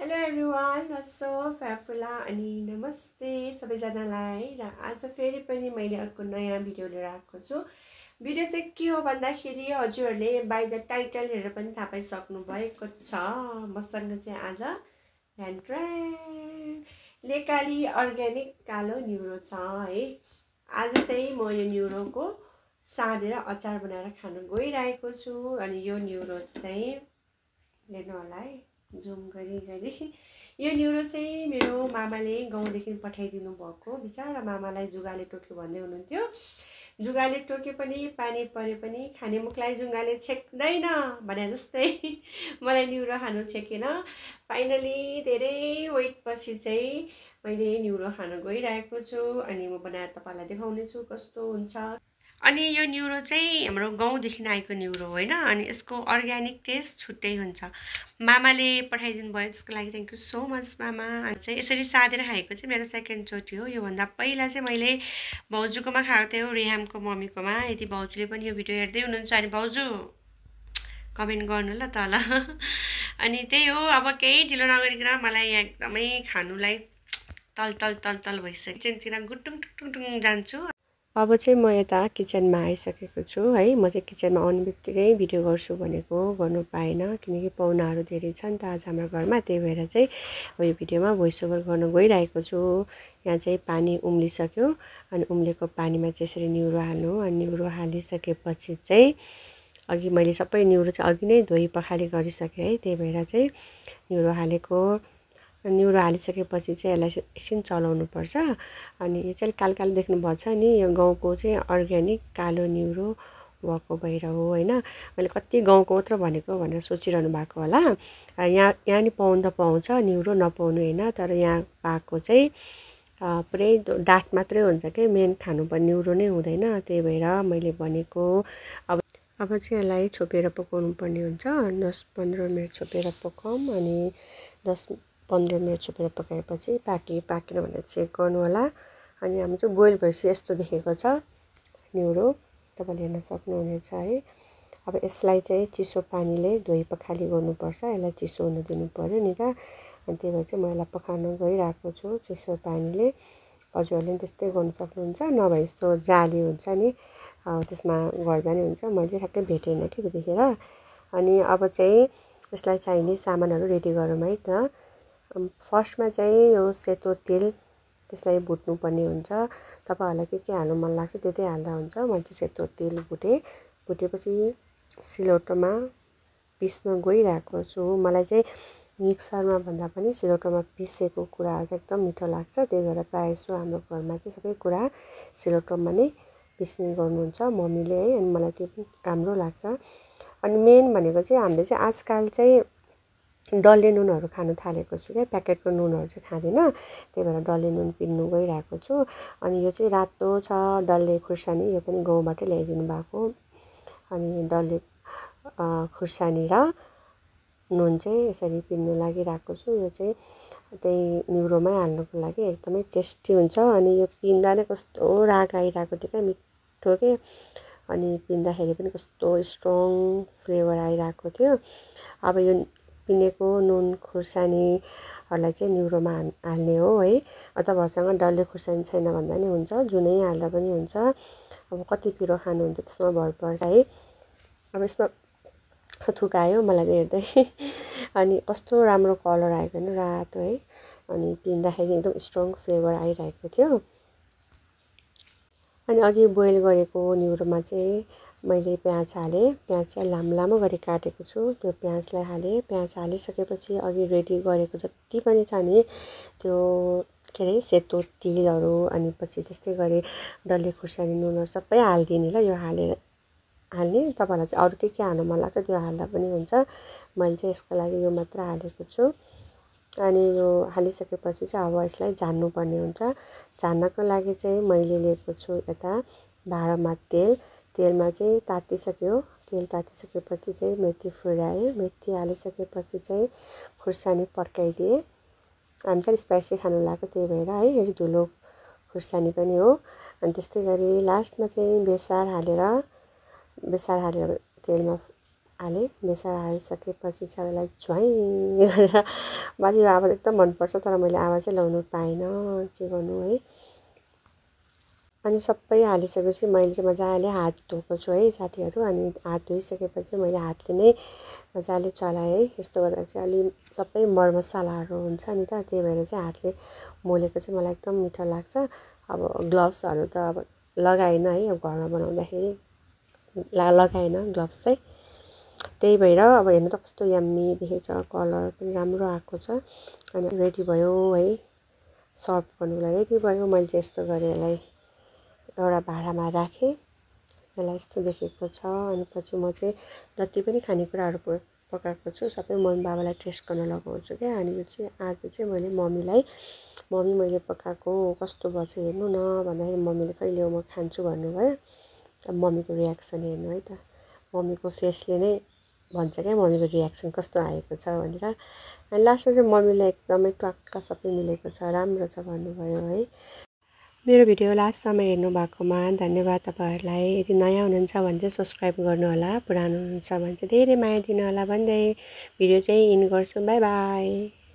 Hello everyone so फ्याफुला अनि नमस्ते सबैजनालाई र आज फेरि पनि मैले अर्को नयाँ भिडियो लिएर आएको छु। भिडियो चाहिँ के हो भन्दाखेरि हजुरहरूले बाइ द टाइटल हेरेर पनि थाहा पाइसक्नु भएको छ। मसँग चाहिँ आज लेकाली अर्ग्यानिक कालो न्युरो छ है। आज चाहिँ म यो न्युरोको साँधेर अचार बनाएर खान गइरहेको छु। अनि यो न्युरो चाहिँ हेर्नु होला है, जुम गरी यो न्युरो चाहिँ मेरो मामाले गाउँदेखि पठाइदिनु भएको। बिचारा मामालाई जुगाले टोक्यो भन्दै हुनुहुन्थ्यो। जुगाले टोक्यो पनि पानी परे पनि खाने मुखलाई जुङ्गाले छेक्दैन भने जस्तै मलाई न्युरो खानु छेकेन। फाइनली धेरै वेट पछि चाहिँ मैले न्युरो खान गइरहेको छु। अनि म बनाएर तपाईँलाई देखाउने छु कस्तो हुन्छ। अनि यो न्युरो चाहिँ हाम्रो गाउँदेखि आएको न्युरो होइन। अनि यसको अर्ग्यानिक टेस्ट छुट्टै हुन्छ। मामाले पठाइदिनु भयो, त्यसको लागि थ्याङ्क यू सो मच मामा। अनि चाहिँ यसरी साँधेर खाएको चाहिँ मेरो सेकेन्डचोटि हो। योभन्दा पहिला चाहिँ मैले भाउजूकोमा खाएको थियो, रेहामको मम्मीकोमा। यदि भाउजूले पनि यो भिडियो हेर्दै हुनुहुन्छ अनि भाउजू कमेन्ट गर्नु ल तल। अनि त्यही हो, अब केही ढिलो नगरिकन मलाई यहाँ एकदमै खानुलाई तल तल तल तल भइसक्यो। किचनतिर गुटुङ टुङ टुङ जान्छु। अब चाहिँ म यता किचनमा आइसकेको छु है। म चाहिँ किचनमा आउने बित्तिकै भिडियो गर्छु भनेको गर्नु पाएन, किनकि पाहुनाहरू धेरै छन् त आज हाम्रो घरमा। त्यही भएर चाहिँ यो भिडियोमा भोइस ओभर गर्न गइरहेको छु। यहाँ चाहिँ पानी उम्लिसक्यो। अनि उम्लेको पानीमा चाहिँ यसरी न्युरो हाल्नु। अनि न्युरो हालिसकेपछि चाहिँ अघि मैले सबै न्युरो चाहिँ अघि नै धोइ पखाली गरिसकेँ है। त्यही भएर चाहिँ न्युरो हालिसकेपछि चाहिँ यसलाई एकछिन चलाउनुपर्छ। अनि यो चाहिँ कालो कालो देख्नुभएको छ नि, यो गाउँको चाहिँ अर्ग्यानिक कालो न्युरो भएको भएर हो होइन। मैले कति गाउँको मात्र भनेको भनेर सोचिरहनु भएको होला। यहाँ नि पाउनु त पाउँछ, न्युरो नपाउनु होइन। तर यहाँ पाएको चाहिँ पुरै डाँठ मात्रै हुन्छ कि मेन खानुपर्ने न्युरो नै हुँदैन। त्यही भएर मैले भनेको। अब चाहिँ यसलाई छोपेर पकाउनु पर्ने हुन्छ। 10-15 मिनट छोपेर पकाऊँ। अनि 10-15 मिनट छोपेर पकाएपछि पाकेन भनेर चेक गर्नु होला। अनि हाम्रो चाहिँ बोइल भएपछि यस्तो देखेको छ न्युरो, तपाईँले हेर्न सक्नुहुनेछ है। अब यसलाई चाहिँ चिसो पानीले धोइ पखाली गर्नुपर्छ। यसलाई चिसो हुन दिनु पर्यो नि त। अनि त्यही भएर चाहिँ म यसलाई पकाउन गइरहेको छु चिसो पानीले। हजुरहरूले पनि त्यस्तै गर्नु सक्नुहुन्छ, नभए यस्तो जाली हुन्छ नि त्यसमा गर्दा नि हुन्छ। मैले ठ्याक्कै भेटेन कि त्यतिखेर। अनि अब चाहिँ यसलाई चाहिने सामानहरू रेडी गरौँ है त। फर्स्टमा चाहिँ यो सेतो तेल, त्यसलाई भुट्नुपर्ने हुन्छ। तपाईँहरूलाई के हाल्नु मन लाग्छ त्यतै हाल्दा हुन्छ। मैले चाहिँ सेतो तेल भुटेपछि सिलौटोमा पिस्न गइरहेको छु। मलाई चाहिँ मिक्सरमा भन्दा पनि सिलौटोमा पिसेको कुराहरू चाहिँ एकदम मिठो लाग्छ। त्यही भएर प्रायः जसो हाम्रो घरमा चाहिँ सबै कुरा सिलौटोमा नै पिस्ने गर्नुहुन्छ मम्मीले है। अनि मलाई त्यो पनि राम्रो लाग्छ। अनि मेन भनेको चाहिँ हामीले चाहिँ आजकल चाहिँ डल्ले नुनहरू खानु थालेको छु क्या, प्याकेटको नुनहरू चाहिँ खाँदिनँ। त्यही भएर डल्ले नुन पिन्नु गइरहेको छु। अनि यो चाहिँ रातो छ डल्ले खुर्सानी, यो पनि गाउँबाटै ल्याइदिनु भएको। अनि डल्ले खुर्सानी र नुन चाहिँ यसरी पिन्नु लागिरहेको छु। यो चाहिँ त्यही न्युरोमै हाल्नुको लागि एकदमै टेस्टी हुन्छ। अनि यो पिन्दा नै कस्तो राग आइरहेको थियो क्या, मिठो के। अनि पिन्दाखेरि पनि कस्तो स्ट्रङ फ्लेभर आइरहेको थियो। अब यो पिनेको नुन खुर्सानीहरूलाई चाहिँ न्युरोमा हाल्ने हो है। तपाईँहरूसँग डल्ले खुर्सानी छैन भन्दा नि हुन्छ, जुनै हाल्दा पनि हुन्छ। अब कति पिरो खानुहुन्छ त्यसमा भर पर्छ है। अब यसमा थुकायो मलाई हेर्दै। अनि कस्तो राम्रो कलर आएको होइन, रातो है। अनि पिन्दाखेरि एकदम स्ट्रङ फ्लेभर आइरहेको थियो। अनि अघि बोइल गरेको न्युरोमा चाहिँ मैले प्याज हालेँ। प्याज चाहिँ लामो गरी काटेको छु, त्यो प्याजलाई हालेँ। प्याज हालिसकेपछि अघि रेडी गरेको जति पनि छ नि त्यो के अरे सेतो तिलहरू, अनि पछि त्यस्तै गरी डल्ले खुर्सानी नुनहरू सबै हालिदिने ल। यो हाल्ने तपाईँहरूलाई चाहिँ अरू के हाल्नु मन लाग्छ त्यो हाल्दा पनि हुन्छ। मैले चाहिँ यसको लागि यो मात्र हालेको छु। अनि यो हालिसकेपछि चाहिँ अब यसलाई झान्नुपर्ने हुन्छ। झान्नको लागि चाहिँ मैले लिएको छु यता भाँडामा तेलमा चाहिँ तातिसक्यो। तेल तातिसकेपछि चाहिँ मेथी फुराएँ। मेथी हालिसकेपछि चाहिँ खुर्सानी पड्काइदिएँ। हामी चाहिँ स्पाइसी खानु लाग्यो त्यही भएर है, यो धुलो खुर्सानी पनि हो। अनि त्यस्तै गरी लास्टमा चाहिँ बेसार हालेर तेलमा हालेँ। बेसार हालिसकेपछि चाहिँ यसलाई झ्वाइँ गरेर बाजेको आवाज एकदम मनपर्छ, तर मैले आवाज चाहिँ लगाउनु पाइनँ, के गर्नु है। अनि सबै हालिसकेपछि मैले चाहिँ मजाले हात धोएको छु है साथीहरू। अनि हात धोइसकेपछि मैले हातले नै मजाले चलाएँ है। यस्तो गर्दा चाहिँ अलि सबै मरमसलाहरू हुन्छ नि त, त्यही भएर चाहिँ हातले मोलेको चाहिँ मलाई एकदम मिठो लाग्छ। अब ग्लोभ्सहरू त अब लगाएन है, अब घरमा बनाउँदाखेरि लगाएन ग्लोभ्स चाहिँ। त्यही भएर अब हेर्नु त कस्तो यम्मी देखेको छ, कलर पनि राम्रो आएको छ। अनि रेडी भयो है, सर्भ गर्नुलाई रेडी भयो। मैले चाहिँ यस्तो गरेँ यसलाई एउटा भाँडामा राखेँ, यसलाई यस्तो देखेको छ। अनि पछि म चाहिँ जति पनि खानेकुराहरू पकाएको छु सबै मम्मी बाबालाई टेस्ट गर्न लगाउँछु क्या। अनि यो चाहिँ आज चाहिँ मैले मम्मीलाई, मम्मी मैले पकाएको कस्तो भएछ हेर्नु न भन्दाखेरि मम्मीले कहिले हो म खान्छु भन्नुभयो। अब मम्मीको रियाक्सन हेर्नु है त, मम्मीको फेसले नै भन्छ क्या मम्मीको रियाक्सन कस्तो आएको छ भनेर। अनि लास्टमा चाहिँ मम्मीलाई एकदमै ट्वाक्क सबै मिलेको छ, राम्रो छ भन्नुभयो है। मेरो भिडियो लास्टसम्म हेर्नुभएकोमा धन्यवाद तपाईँहरूलाई। यदि नयाँ हुनुहुन्छ भने चाहिँ सब्सक्राइब गर्नुहोला, पुरानो हुनुहुन्छ भने चाहिँ धेरै माया दिनुहोला भन्दै भिडियो चाहिँ इन गर्छु। By by.